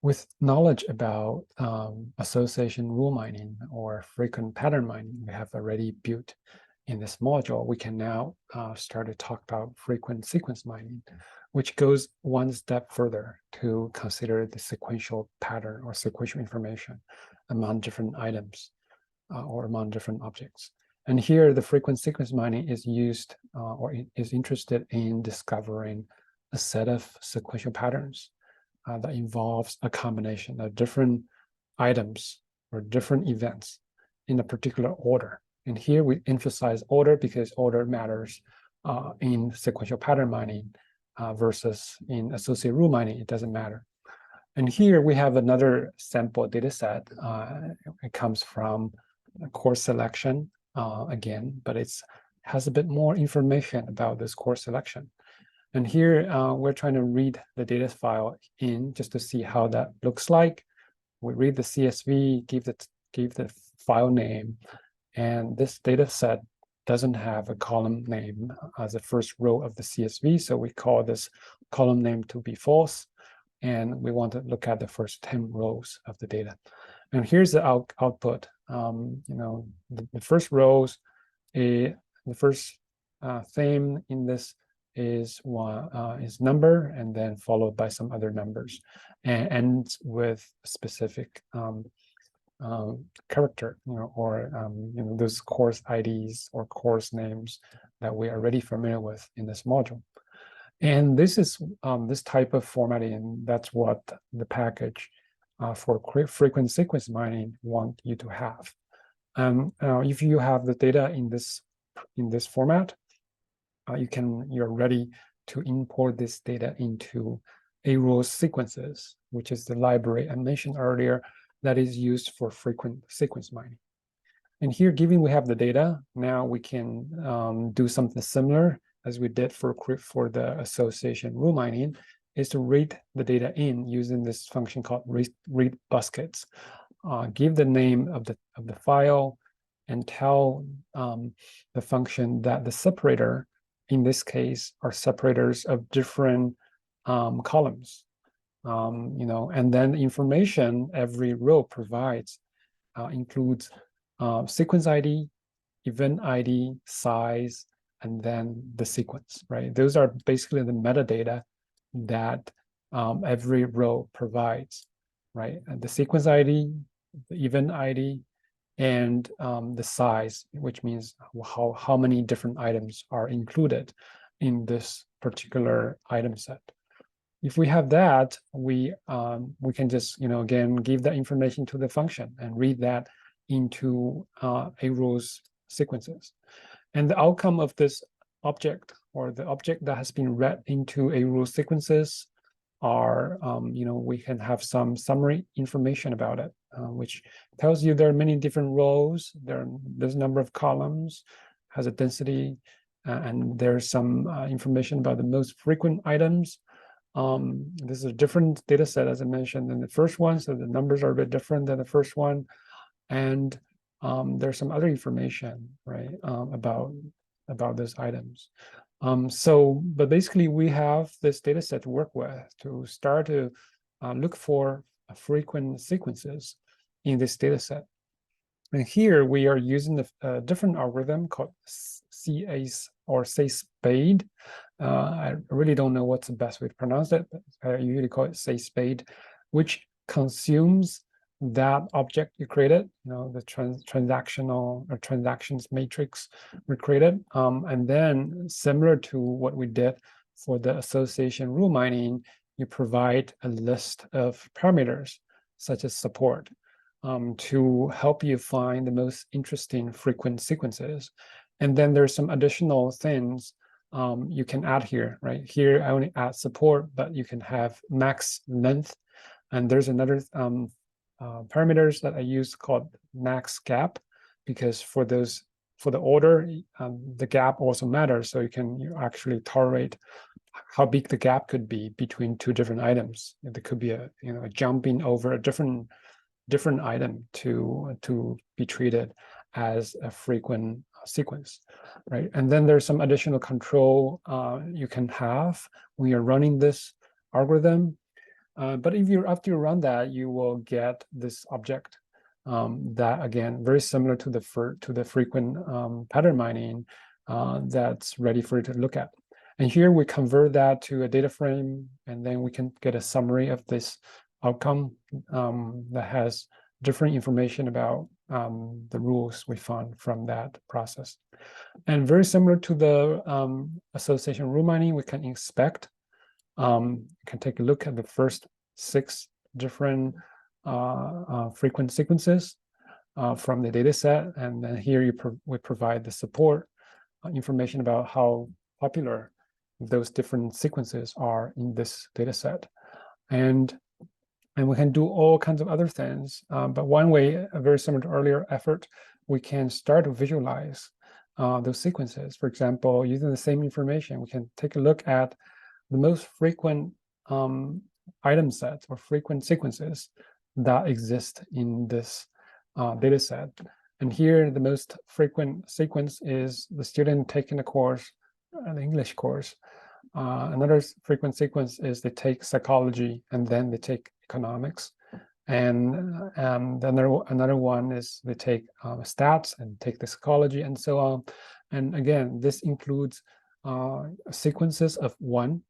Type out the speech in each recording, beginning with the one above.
With knowledge about association rule mining or frequent pattern mining we have already built in this module, we can now start to talk about frequent sequence mining, which goes one step further to consider the sequential pattern or sequential information among different items or among different objects. And here, the frequent sequence mining is used or is interested in discovering a set of sequential patterns that involves a combination of different items or different events in a particular order. And here we emphasize order because order matters in sequential pattern mining versus in associated rule mining, it doesn't matter. And here we have another sample data set. It comes from course selection again, but it has a bit more information about this course selection. And here we're trying to read the data file in just to see how that looks like. We read the CSV, give the file name, and this data set doesn't have a column name as the first row of the CSV, so we call this column name to be false, and we want to look at the first 10 rows of the data. And here's the output. The first rows, the first theme in this is number, and then followed by some other numbers, and ends with a specific character, or those course IDs or course names that we are already familiar with in this module. And this is this type of formatting. That's what the package for frequent sequence mining want you to have. If you have the data in this format, you're ready to import this data into A-row sequences, which is the library I mentioned earlier that is used for frequent sequence mining. And here, given we have the data, now we can do something similar as we did for the association rule mining, is to read the data in using this function called read buckets. Give the name of the file and tell the function that the separator in this case are separators of different columns, and then the information every row provides includes sequence ID, event ID, size, and then the sequence, right? Those are basically the metadata that every row provides, right? And the sequence ID, the event ID, and the size, which means how many different items are included in this particular item set. If we have that, we can just again give that information to the function and read that into A-rows sequences. And the outcome of this object, or the object that has been read into A-row sequences, are we can have some summary information about it, which tells you there are many different rows, there's a number of columns, has a density, and there's some information about the most frequent items. This is a different data set, as I mentioned, than the first one, so the numbers are a bit different than the first one. And there's some other information, right, about those items. But basically, we have this data set to work with to start to look for frequent sequences in this data set. And here we are using a different algorithm called CACE or SACE-SPADE. I really don't know what's the best way to pronounce it, but I usually call it SACE-SPADE, which consumes that object you created, the transactional or transactions matrix we created, and then similar to what we did for the association rule mining, you provide a list of parameters such as support to help you find the most interesting frequent sequences. And then there's some additional things you can add here, right? Here I only add support, but you can have max length, and there's another parameters that I use called max gap, because for the order, the gap also matters. So you actually tolerate how big the gap could be between two different items. There could be a jumping over a different item to be treated as a frequent sequence, right? And then there's some additional control you can have when you're running this algorithm. But if you after you run that, you will get this object that again very similar to the frequent pattern mining that's ready for you to look at. And here we convert that to a data frame, and then we can get a summary of this outcome that has different information about the rules we found from that process. And very similar to the association rule mining, we can inspect. You can take a look at the first 6 different frequent sequences from the data set, and then here we provide the support information about how popular those different sequences are in this data set. And we can do all kinds of other things, but one way, very similar to earlier effort, we can start to visualize those sequences. For example, using the same information, we can take a look at the most frequent item sets or frequent sequences that exist in this data set. And here, the most frequent sequence is the student taking a course, an English course. Another frequent sequence is they take psychology and then they take economics. And another one is they take stats and take the psychology and so on. And again, this includes sequences of one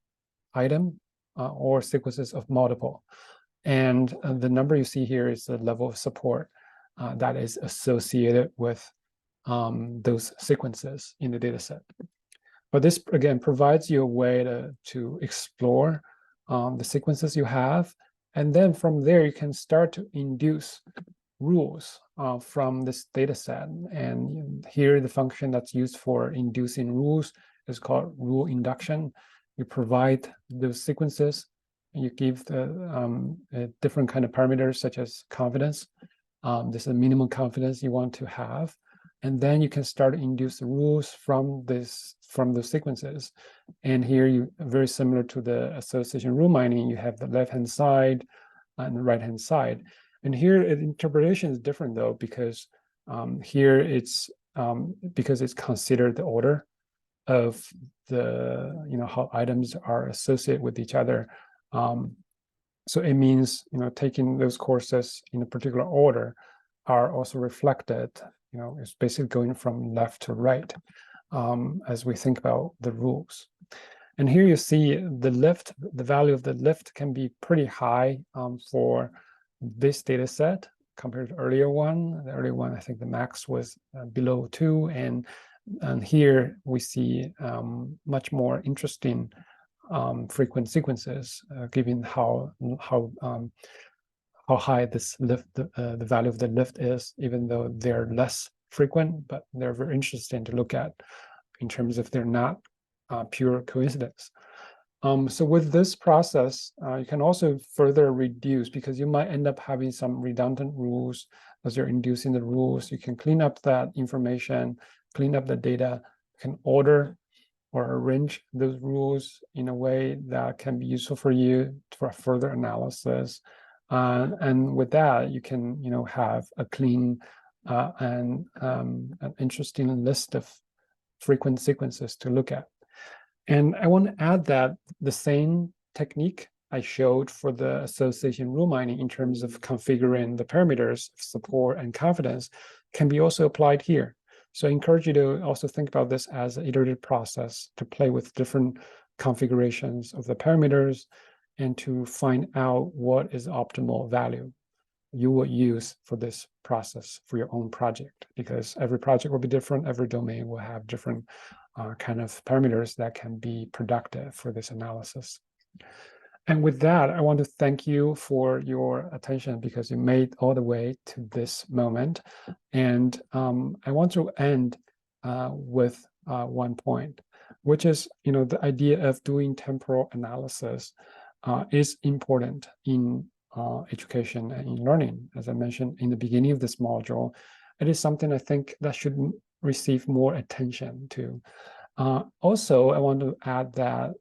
item or sequences of multiple. And the number you see here is the level of support that is associated with those sequences in the data set. But this, again, provides you a way to explore the sequences you have. And then from there, you can start to induce rules from this data set. And here, the function that's used for inducing rules is called rule induction. You provide those sequences, and you give the different kind of parameters, such as confidence. This is a minimum confidence you want to have. And then you can start to induce the rules from those sequences. And here, you very similar to the association rule mining, you have the left-hand side and the right-hand side. And here, interpretation is different though, because here it's because it's considered the order of the how items are associated with each other. So it means taking those courses in a particular order are also reflected. It's basically going from left to right as we think about the rules. And here you see the value of the lift can be pretty high for this data set compared to the earlier one. The earlier one, I think the max was below 2. And here we see much more interesting frequent sequences, given how high this lift, the value of the lift is, even though they're less frequent, but they're very interesting to look at in terms of they're not pure coincidence. So with this process, you can also further reduce, because you might end up having some redundant rules as you're inducing the rules. You can clean up that information, clean up the data, you can order or arrange those rules in a way that can be useful for you for further analysis. And with that, you can have a clean and an interesting list of frequent sequences to look at. And I want to add that the same technique I showed for the association rule mining in terms of configuring the parameters of support and confidence can be also applied here. So I encourage you to also think about this as an iterative process to play with different configurations of the parameters and to find out what is optimal value you will use for this process for your own project, because every project will be different, every domain will have different kind of parameters that can be productive for this analysis. And with that, I want to thank you for your attention, because you made all the way to this moment. And I want to end with one point, which is, the idea of doing temporal analysis is important in education and in learning. As I mentioned in the beginning of this module, it is something I think that should receive more attention to. Also, I want to add that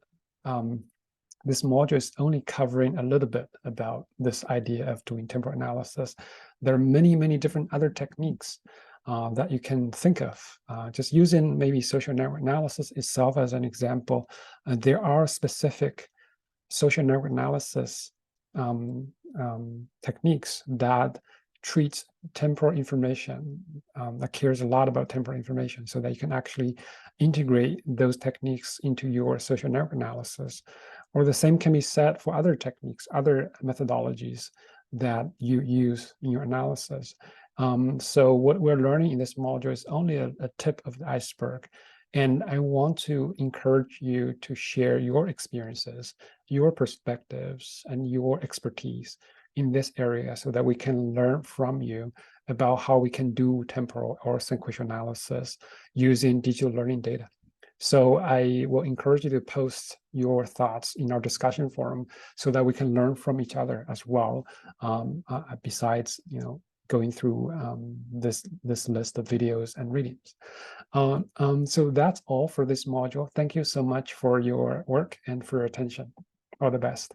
this module is only covering a little bit about this idea of doing temporal analysis. There are many, many different other techniques that you can think of. Just using maybe social network analysis itself as an example, there are specific social network analysis techniques that treats temporal information, that cares a lot about temporal information, so that you can actually integrate those techniques into your social network analysis. Or the same can be said for other techniques, other methodologies that you use in your analysis. So what we're learning in this module is only a tip of the iceberg. And I want to encourage you to share your experiences, your perspectives, and your expertise in this area so that we can learn from you about how we can do temporal or sequential analysis using digital learning data. So I will encourage you to post your thoughts in our discussion forum so that we can learn from each other as well, besides, going through this list of videos and readings. So that's all for this module. Thank you so much for your work and for your attention. All the best.